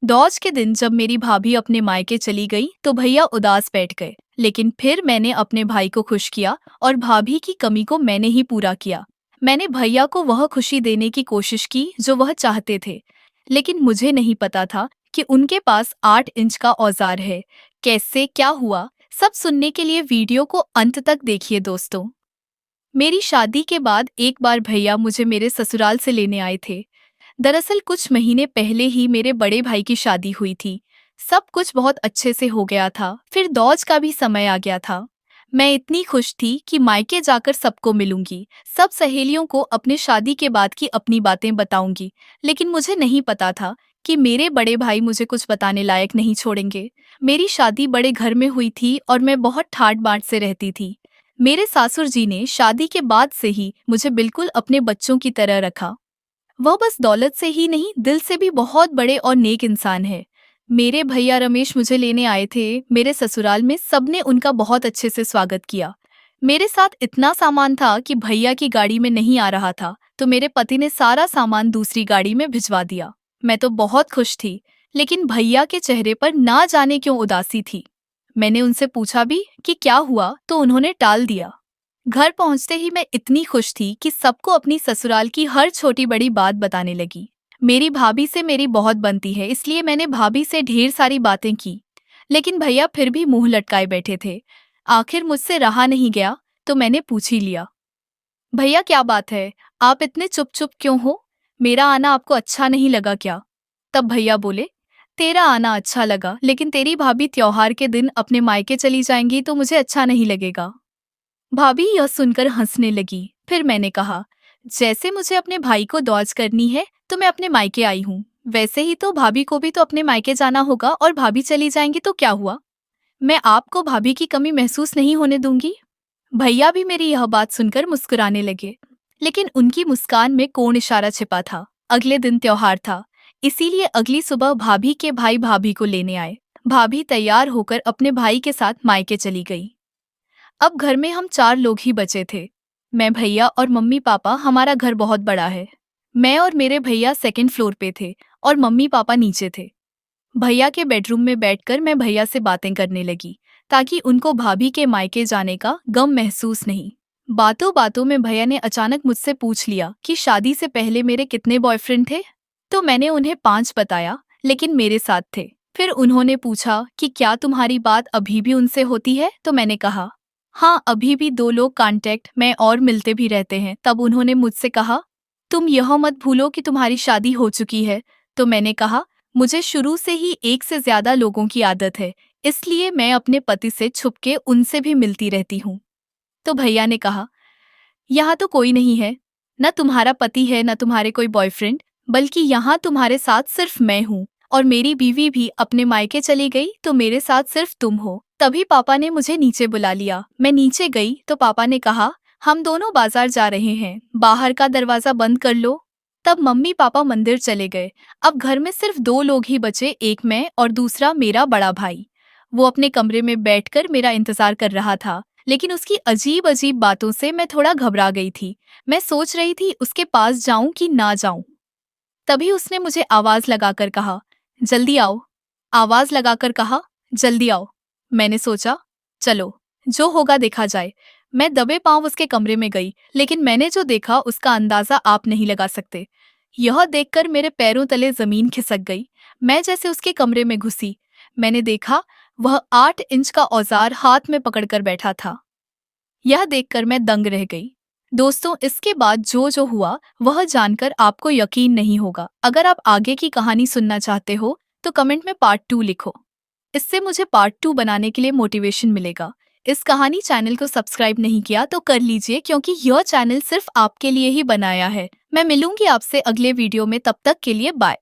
दौज के दिन जब मेरी भाभी अपने मायके चली गई तो भैया उदास बैठ गए। लेकिन फिर मैंने अपने भाई को खुश किया और भाभी की कमी को मैंने ही पूरा किया। मैंने भैया को वह खुशी देने की कोशिश की जो वह चाहते थे। लेकिन मुझे नहीं पता था कि उनके पास 8 इंच का औजार है। कैसे क्या हुआ, सब सुनने के लिए वीडियो को अंत तक देखिए दोस्तों। मेरी शादी के बाद एक बार भैया मुझे मेरे ससुराल से लेने आए थे। दरअसल कुछ महीने पहले ही मेरे बड़े भाई की शादी हुई थी। सब कुछ बहुत अच्छे से हो गया था, फिर दौज का भी समय आ गया था। मैं इतनी खुश थी कि मायके जाकर सबको मिलूंगी, सब सहेलियों को अपने शादी के बाद की अपनी बातें बताऊंगी। लेकिन मुझे नहीं पता था कि मेरे बड़े भाई मुझे कुछ बताने लायक नहीं छोड़ेंगे। मेरी शादी बड़े घर में हुई थी और मैं बहुत ठाट बाट से रहती थी। मेरे सासुर जी ने शादी के बाद से ही मुझे बिल्कुल अपने बच्चों की तरह रखा। वह बस दौलत से ही नहीं, दिल से भी बहुत बड़े और नेक इंसान है। मेरे भैया रमेश मुझे लेने आए थे। मेरे ससुराल में सबने उनका बहुत अच्छे से स्वागत किया। मेरे साथ इतना सामान था कि भैया की गाड़ी में नहीं आ रहा था, तो मेरे पति ने सारा सामान दूसरी गाड़ी में भिजवा दिया। मैं तो बहुत खुश थी, लेकिन भैया के चेहरे पर ना जाने क्यों उदासी थी। मैंने उनसे पूछा भी कि क्या हुआ, तो उन्होंने टाल दिया। घर पहुंचते ही मैं इतनी खुश थी कि सबको अपनी ससुराल की हर छोटी बड़ी बात बताने लगी। मेरी भाभी से मेरी बहुत बनती है, इसलिए मैंने भाभी से ढेर सारी बातें की। लेकिन भैया फिर भी मुंह लटकाए बैठे थे। आखिर मुझसे रहा नहीं गया, तो मैंने पूछ ही लिया, भैया क्या बात है, आप इतने चुप चुप क्यों हो? मेरा आना आपको अच्छा नहीं लगा क्या? तब भैया बोले, तेरा आना अच्छा लगा, लेकिन तेरी भाभी त्योहार के दिन अपने मायके चली जाएंगी तो मुझे अच्छा नहीं लगेगा। भाभी यह सुनकर हंसने लगी। फिर मैंने कहा, जैसे मुझे अपने भाई को दौज करनी है तो मैं अपने मायके आई हूँ, वैसे ही तो भाभी को भी तो अपने मायके जाना होगा, और भाभी चली जाएंगी तो क्या हुआ? मैं आपको भाभी की कमी महसूस नहीं होने दूंगी। भैया भी मेरी यह बात सुनकर मुस्कुराने लगे, लेकिन उनकी मुस्कान में कौन इशारा छिपा था। अगले दिन त्योहार था, इसीलिए अगली सुबह भाभी के भाई भाभी को लेने आए। भाभी तैयार होकर अपने भाई के साथ मायके चली गई। अब घर में हम 4 लोग ही बचे थे। मैं, भैया और मम्मी पापा। हमारा घर बहुत बड़ा है। मैं और मेरे भैया सेकंड फ्लोर पे थे और मम्मी पापा नीचे थे। भैया के बेडरूम में बैठकर मैं भैया से बातें करने लगी, ताकि उनको भाभी के मायके जाने का गम महसूस नहीं। बातों बातों में भैया ने अचानक मुझसे पूछ लिया कि शादी से पहले मेरे कितने बॉयफ्रेंड थे। तो मैंने उन्हें 5 बताया, लेकिन मेरे साथ थे। फिर उन्होंने पूछा कि क्या तुम्हारी बात अभी भी उनसे होती है? तो मैंने कहा, हाँ, अभी भी 2 लोग कांटेक्ट में और मिलते भी रहते हैं। तब उन्होंने मुझसे कहा, तुम यह मत भूलो कि तुम्हारी शादी हो चुकी है। तो मैंने कहा, मुझे शुरू से ही एक से ज्यादा लोगों की आदत है, इसलिए मैं अपने पति से छुपके उनसे भी मिलती रहती हूँ। तो भैया ने कहा, यहाँ तो कोई नहीं है, न तुम्हारा पति है न तुम्हारे कोई बॉयफ्रेंड, बल्कि यहाँ तुम्हारे साथ सिर्फ मैं हूँ, और मेरी बीवी भी अपने मायके चली गई तो मेरे साथ सिर्फ तुम हो। तभी पापा ने मुझे नीचे बुला लिया। मैं नीचे गई तो पापा ने कहा, हम दोनों बाजार जा रहे हैं, बाहर का दरवाजा बंद कर लो। तब मम्मी पापा मंदिर चले गए। अब घर में सिर्फ 2 लोग ही बचे, एक मैं और दूसरा मेरा बड़ा भाई। वो अपने कमरे में बैठकर मेरा इंतजार कर रहा था, लेकिन उसकी अजीब अजीब बातों से मैं थोड़ा घबरा गई थी। मैं सोच रही थी उसके पास जाऊं कि ना जाऊं। तभी उसने मुझे आवाज लगाकर कहा, जल्दी आओ। आवाज लगाकर कहा, जल्दी आओ। मैंने सोचा, चलो, जो होगा देखा जाए। मैं दबे पांव उसके कमरे में गई, लेकिन मैंने जो देखा उसका अंदाजा आप नहीं लगा सकते। यह देखकर मेरे पैरों तले जमीन खिसक गई। मैं जैसे उसके कमरे में घुसी, मैंने देखा वह 8 इंच का औजार हाथ में पकड़कर बैठा था। यह देखकर मैं दंग रह गई। दोस्तों, इसके बाद जो जो हुआ वह जानकर आपको यकीन नहीं होगा। अगर आप आगे की कहानी सुनना चाहते हो तो कमेंट में पार्ट 2 लिखो। इससे मुझे पार्ट 2 बनाने के लिए मोटिवेशन मिलेगा। इस कहानी चैनल को सब्सक्राइब नहीं किया तो कर लीजिए, क्योंकि यह चैनल सिर्फ आपके लिए ही बनाया है। मैं मिलूंगी आपसे अगले वीडियो में, तब तक के लिए बाय।